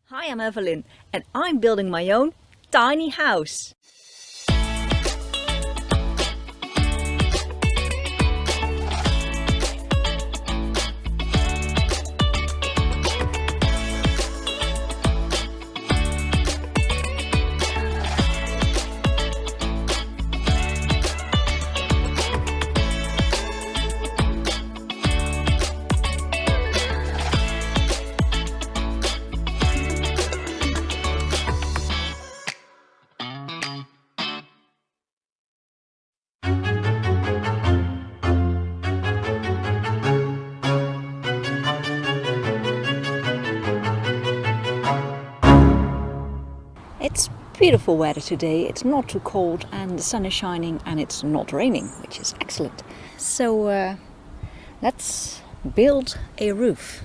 Hi, I'm Evelyn and I'm building my own tiny house. It's beautiful weather today. It's not too cold and the sun is shining and it's not raining, which is excellent. So let's build a roof.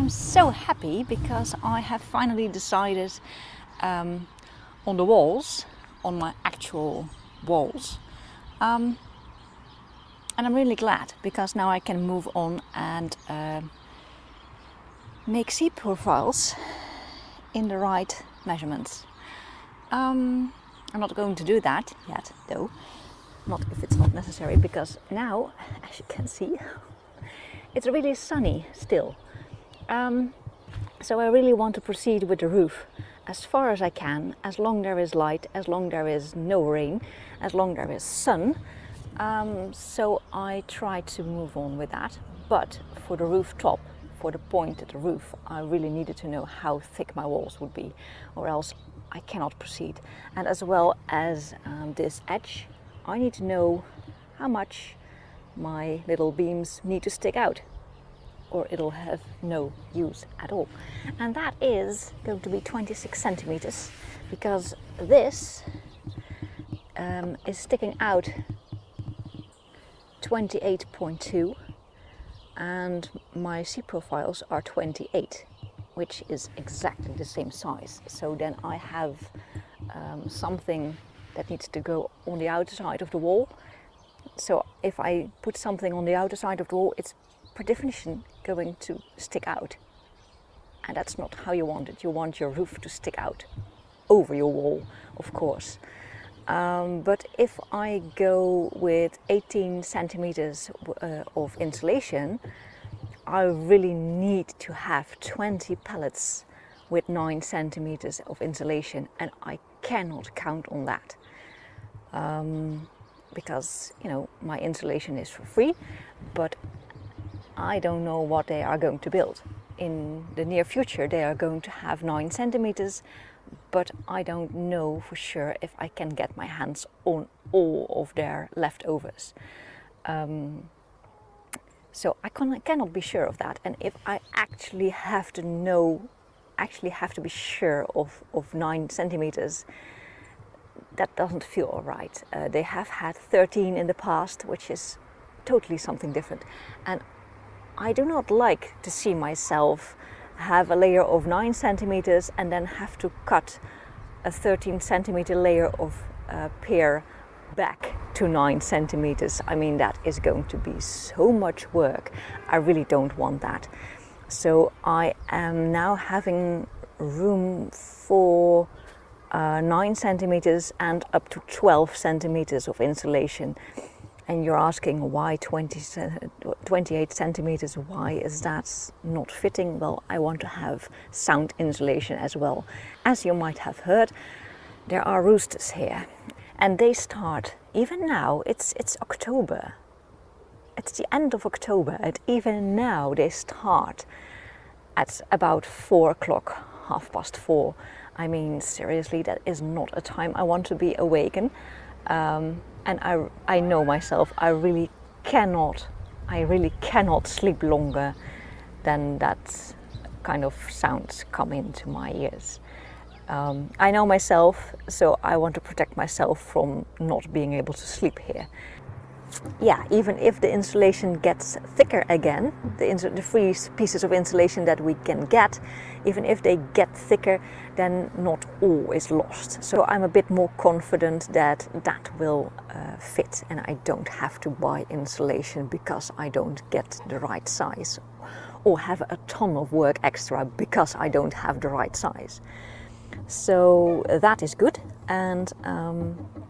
So happy because I have finally decided on the walls, on my actual walls, and I'm really glad because now I can move on and make seat profiles in the right measurements. I'm not going to do that yet though, not if it's not necessary, because now, as you can see, it's really sunny still. So I really want to proceed with the roof as far as I can, as long there is light, as long there is no rain, as long there is sun. So I try to move on with that. But for the rooftop, for the point at the roof, I really needed to know how thick my walls would be, or else I cannot proceed. And as well as this edge, I need to know how much my little beams need to stick out, or it'll have no use at all. And that is going to be 26 centimeters, because this is sticking out 28.2 and my seat profiles are 28, which is exactly the same size. So then I have something that needs to go on the outside of the wall. So if I put something on the outer side of the wall, it's per definition going to stick out. And that's not how you want it. You want your roof to stick out over your wall, of course. But if I go with 18 centimeters of insulation, I really need to have 20 pallets with 9 centimeters of insulation, and I cannot count on that. Because, you know, my insulation is for free, but I don't know what they are going to build. In the near future they are going to have 9 centimeters, but I don't know for sure if I can get my hands on all of their leftovers. So I cannot be sure of that, and if I actually have to be sure of 9 centimeters, that doesn't feel all right. They have had 13 in the past, which is totally something different, and I do not like to see myself have a layer of 9 centimeters and then have to cut a 13 centimeter layer of pier back to 9 centimeters. I mean, that is going to be so much work. I really don't want that. So I am now having room for 9 centimeters and up to 12 centimeters of insulation. And you're asking why 28 centimeters, why is that not fitting? Well, I want to have sound insulation as well. As you might have heard, there are roosters here, and they start, even now, it's October. It's the end of October, and even now they start at about 4 o'clock, 4:30. I mean, seriously, that is not a time I want to be awakened. And I know myself, I really cannot sleep longer than that kind of sounds come into my ears. I know myself, so I want to protect myself from not being able to sleep here. Yeah, even if the insulation gets thicker again, the free pieces of insulation that we can get, even if they get thicker, then not all is lost. So I'm a bit more confident that that will fit, and I don't have to buy insulation because I don't get the right size, or have a ton of work extra because I don't have the right size. So that is good, and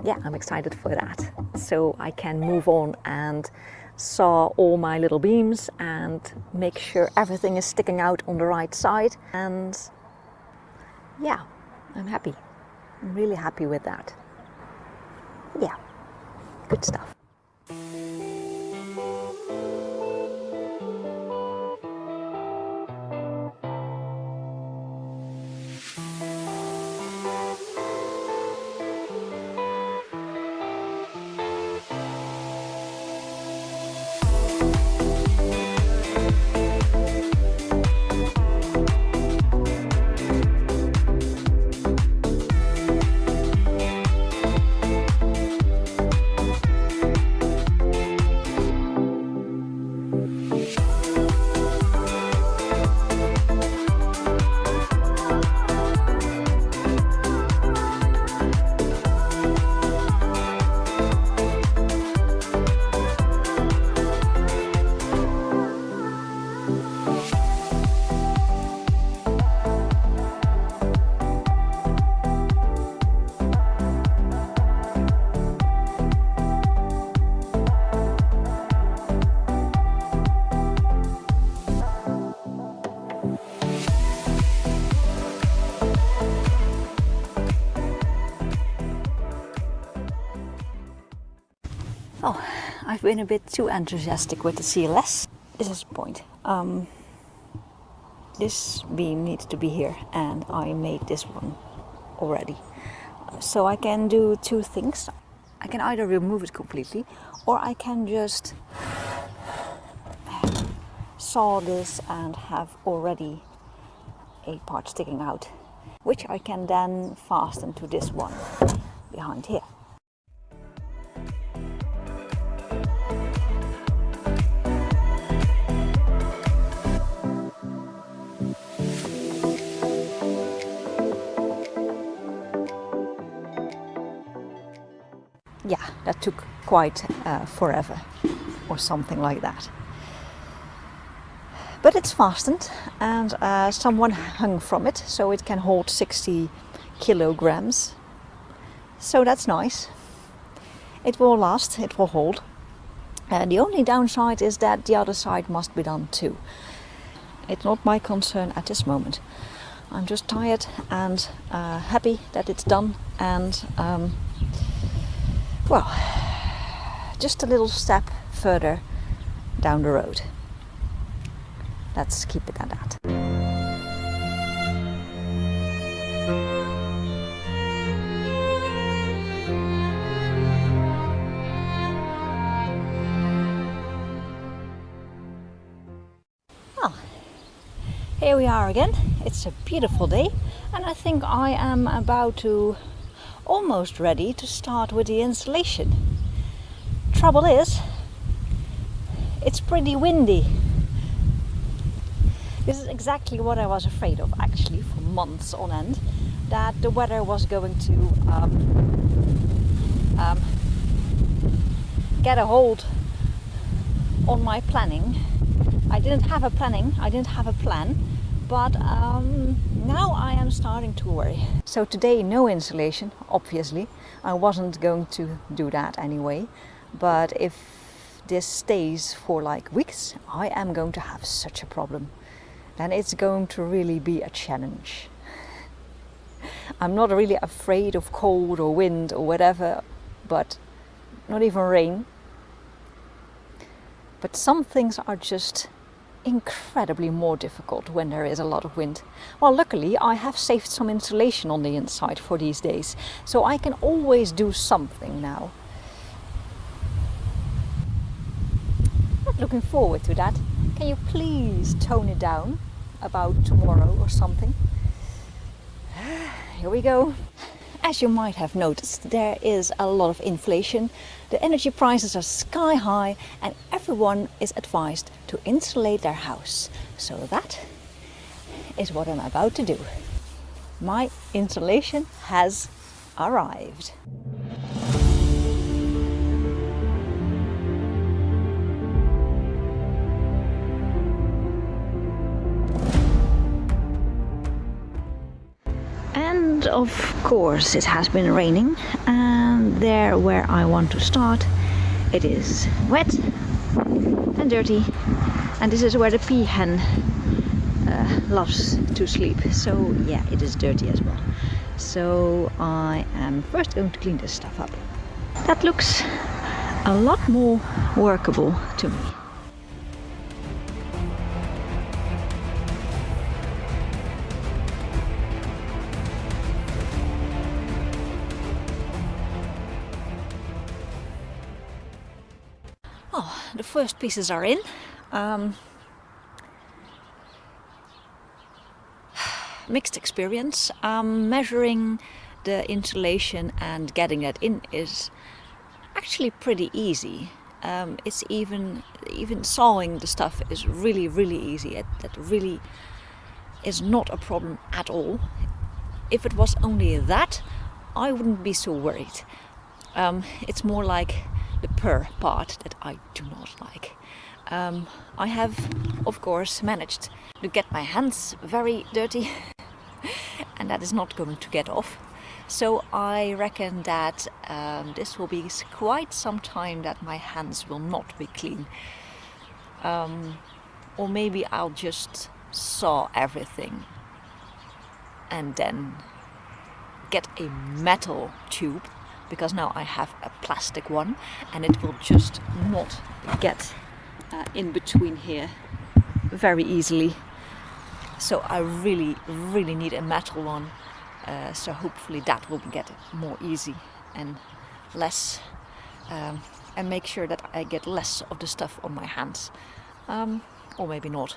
yeah, I'm excited for that. So I can move on and saw all my little beams and make sure everything is sticking out on the right side. And yeah, I'm happy. I'm really happy with that. Yeah, good stuff. Oh, I've been a bit too enthusiastic with the CLS. This is the point. This beam needs to be here, and I made this one already. So I can do two things. I can either remove it completely, or I can just saw this and have already a part sticking out, which I can then fasten to this one behind here. yeah, that took quite forever or something like that. But it's fastened, and someone hung from it, so it can hold 60 kilograms. So that's nice. It will last, it will hold. The only downside is that the other side must be done too. It's not my concern at this moment. I'm just tired and happy that it's done, and well, just a little step further down the road. Let's keep it at that. Well, here we are again. It's a beautiful day, and I think I am about to almost ready to start with the installation. Trouble is, it's pretty windy. This is exactly what I was afraid of, actually, for months on end, that the weather was going to get a hold on my planning. I didn't have a plan, but now I am starting to worry. So today, no installation, obviously. I wasn't going to do that anyway, but if this stays for like weeks, I am going to have such a problem. And it's going to really be a challenge. I'm not really afraid of cold or wind or whatever, but not even rain. But some things are just incredibly more difficult when there is a lot of wind. Well, luckily I have saved some insulation on the inside for these days, so I can always do something now. Not looking forward to that. Can you please tone it down about tomorrow or something? Here we go. As you might have noticed, there is a lot of inflation. The energy prices are sky high, and everyone is advised to insulate their house. So that is what I'm about to do. My insulation has arrived. And of course it has been raining, and there where I want to start, it is wet and dirty, and this is where the peahen loves to sleep, so yeah, it is dirty as well. So I am first going to clean this stuff up. That looks a lot more workable to me. Oh, the first pieces are in. Mixed experience. Measuring the insulation and getting that in is actually pretty easy. It's even sawing the stuff is really easy. That really is not a problem at all. If it was only that, I wouldn't be so worried. It's more like the purr part that I do not like. I have, of course, managed to get my hands very dirty, and that is not going to get off. So I reckon that this will be quite some time that my hands will not be clean. Or maybe I'll just saw everything and then get a metal tube, because now I have a plastic one and it will just not get in between here very easily. So I really need a metal one, so hopefully that will get more easy and less, and make sure that I get less of the stuff on my hands, or maybe not,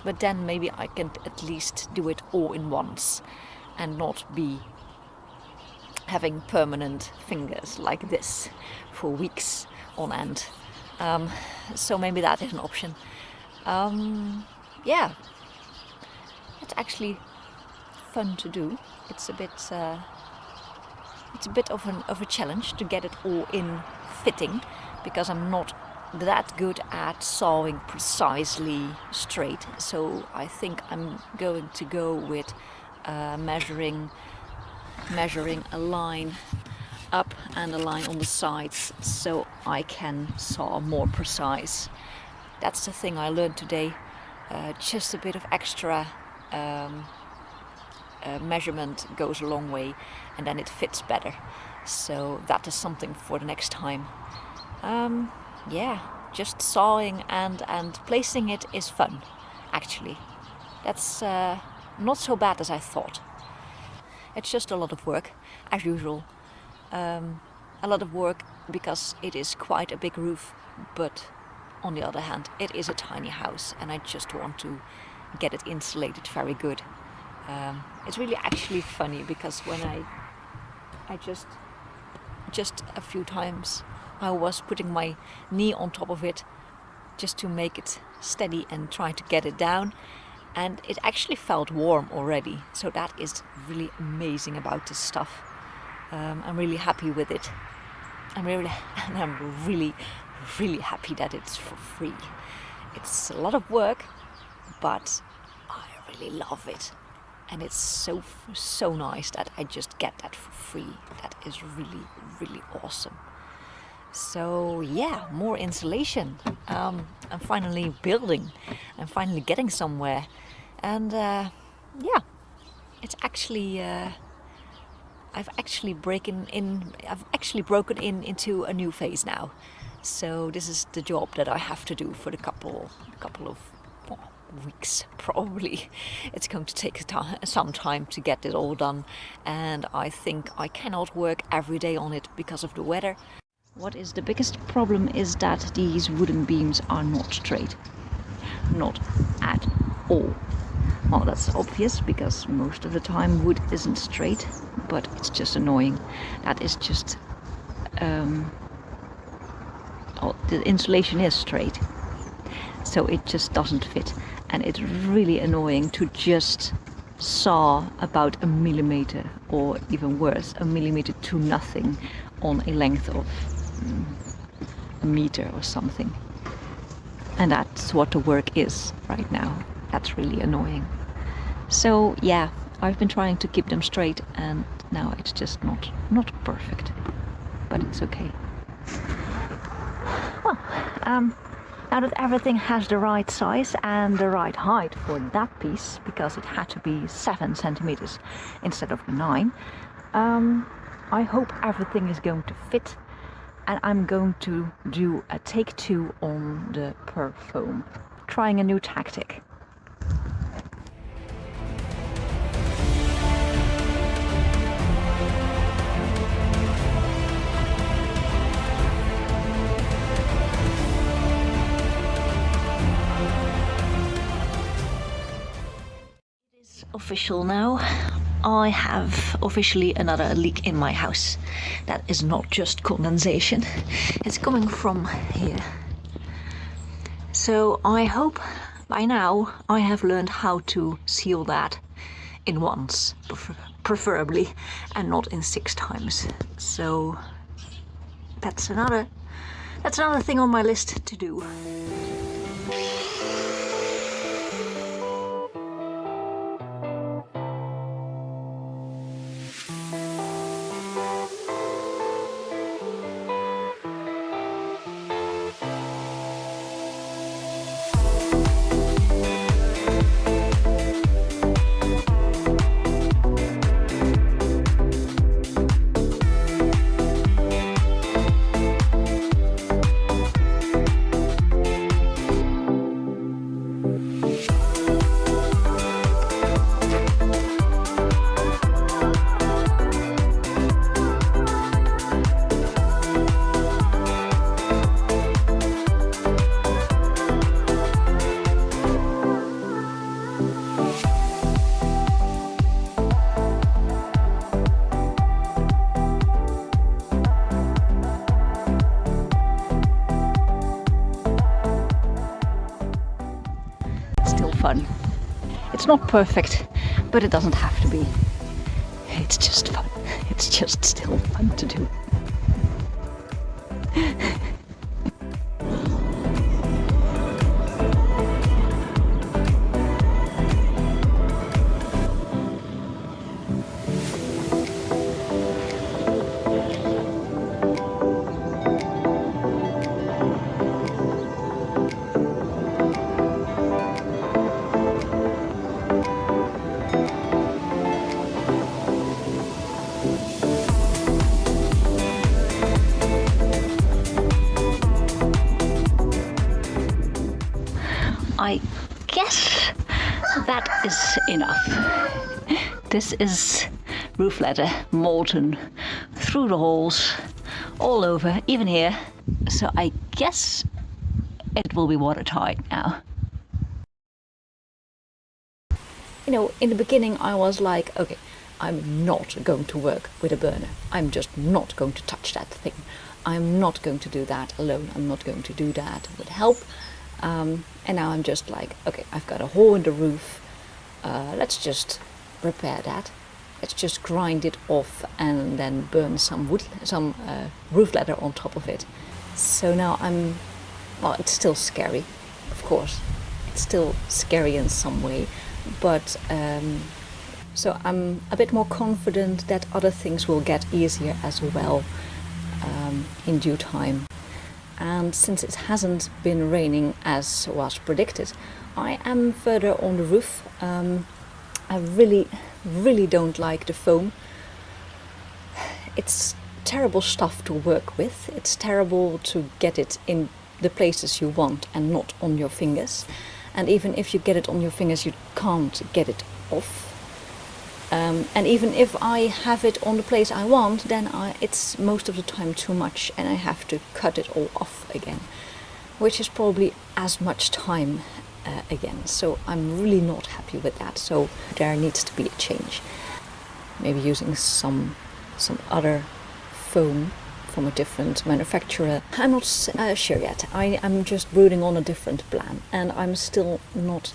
but then maybe I can at least do it all in once and not be having permanent fingers like this for weeks on end. So maybe that is an option. Yeah, it's actually fun to do. It's a bit it's a bit of a challenge to get it all in fitting, because I'm not that good at sawing precisely straight. So I think I'm going to go with measuring a line up and a line on the sides, so I can saw more precise. That's the thing I learned today. Just a bit of extra measurement goes a long way, and then it fits better. So that is something for the next time. Yeah, just sawing and placing it is fun, actually. That's not so bad as I thought. It's just a lot of work, as usual. A lot of work because it is quite a big roof, but on the other hand, it is a tiny house, and I just want to get it insulated very good. It's really actually funny, because when I just a few times I was putting my knee on top of it just to make it steady and try to get it down, and it actually felt warm already. So that is really amazing about this stuff. I'm really happy with it. I'm really happy that it's for free. It's a lot of work, but I really love it. And it's so nice that I just get that for free. That is really awesome. So yeah, more insulation. I'm finally building. I'm finally getting somewhere. And yeah, it's actually I've actually broken in into a new phase now. So this is the job that I have to do for the couple of weeks, probably. It's going to take some time to get it all done, and I think I cannot work every day on it because of the weather. What is the biggest problem is that these wooden beams are not straight. Not at all. Well, that's obvious, because most of the time wood isn't straight, but it's just annoying. That is just the insulation is straight, so it just doesn't fit, and it's really annoying to just saw about a millimeter, or even worse, a millimeter to nothing, on a length of a meter or something. And that's what the work is right now. That's really annoying. So yeah, I've been trying to keep them straight, and now it's just not perfect, but it's okay. Well, now that everything has the right size and the right height for that piece, because it had to be 7 centimeters instead of 9, I hope everything is going to fit, and I'm going to do a take 2 on the per foam, trying a new tactic. Official now. I have officially another leak in my house. That is not just condensation, it's coming from here. So I hope by now I have learned how to seal that in once, preferably, and not in 6 times. So that's another thing on my list to do. Fun. It's not perfect, but it doesn't have to be. It's just fun. It's just still fun to do. I guess that is enough. This is roof ladder molten through the holes, all over, even here. So I guess it will be watertight now. You know, in the beginning I was like, okay, I'm not going to work with a burner. I'm just not going to touch that thing. I'm not going to do that alone. I'm not going to do that with help. And now I'm just like, okay, I've got a hole in the roof. Let's just repair that. Let's just grind it off and then burn some roof ladder on top of it. So now well, it's still scary, of course. It's still scary in some way, but so I'm a bit more confident that other things will get easier as well in due time. And since it hasn't been raining as was predicted, I am further on the roof. I really don't like the foam. It's terrible stuff to work with. It's terrible to get it in the places you want and not on your fingers. And even if you get it on your fingers, you can't get it off. And even if I have it on the place I want, then it's most of the time too much and I have to cut it all off again, which is probably as much time again. So I'm really not happy with that. So there needs to be a change. Maybe using some other foam from a different manufacturer. I'm not sure yet. I'm just brooding on a different plan, and I'm still not...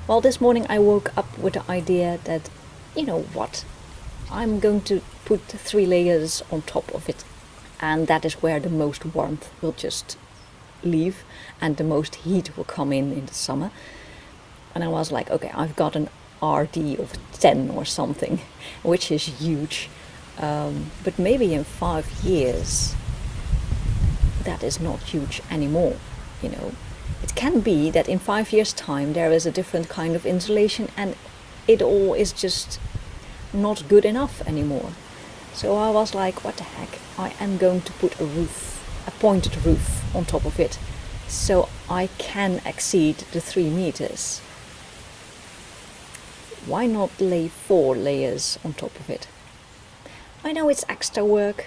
Well, this morning I woke up with the idea that, you know what, I'm going to put 3 layers on top of it, and that is where the most warmth will just leave and the most heat will come in the summer. And I was like, okay, I've got an RD of 10 or something, which is huge, but maybe in 5 years that is not huge anymore, you know. It can be that in 5 years' time there is a different kind of insulation and it all is just not good enough anymore. So I was like, what the heck, I am going to put a pointed roof on top of it so I can exceed the 3 meters. Why not lay 4 layers on top of it? I know it's extra work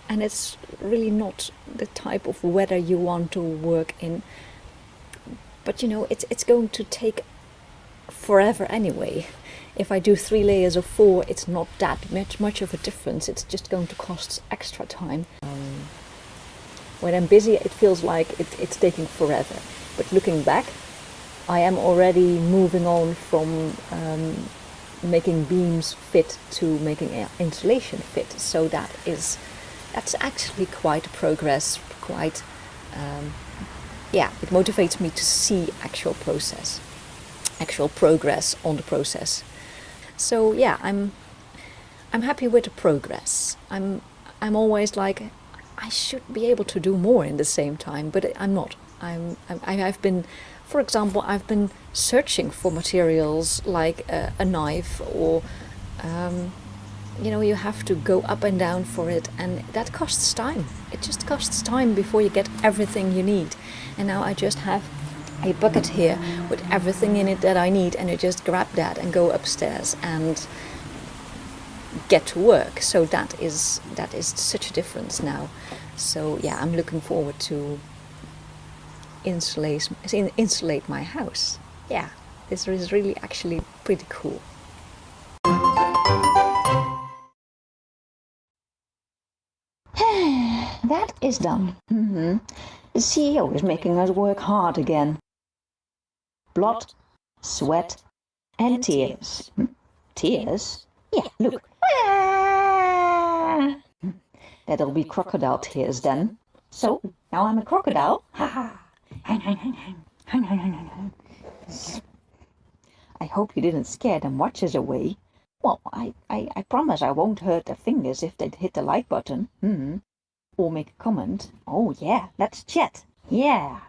and it's really not the type of weather you want to work in. But you know, it's going to take forever anyway. If I do 3 layers of 4, it's not that much of a difference. It's just going to cost extra time. When I'm busy, it feels like it's taking forever. But looking back, I am already moving on from making beams fit to making insulation fit. So that's actually quite a progress. Yeah, it motivates me to see actual progress on the process. So yeah, I'm happy with the progress. I'm always like, I should be able to do more in the same time, but I'm not. I've been, for example, I've been searching for materials like a knife or you know, you have to go up and down for it, and that costs time. It just costs time before you get everything you need. And now I just have a bucket here with everything in it that I need, and I just grab that and go upstairs and get to work. So that is such a difference now. So yeah, I'm looking forward to insulate my house. Yeah, this is really actually pretty cool. That is done. The CEO is making us work hard again. Blood, sweat and tears. Tears? Yeah, look. That'll be crocodile tears then. So, now I'm a crocodile? Ha ha! I hope you didn't scare them watchers away. Well, I promise I won't hurt their fingers if they hit the like button. Or make a comment. Oh yeah, let's chat. Yeah.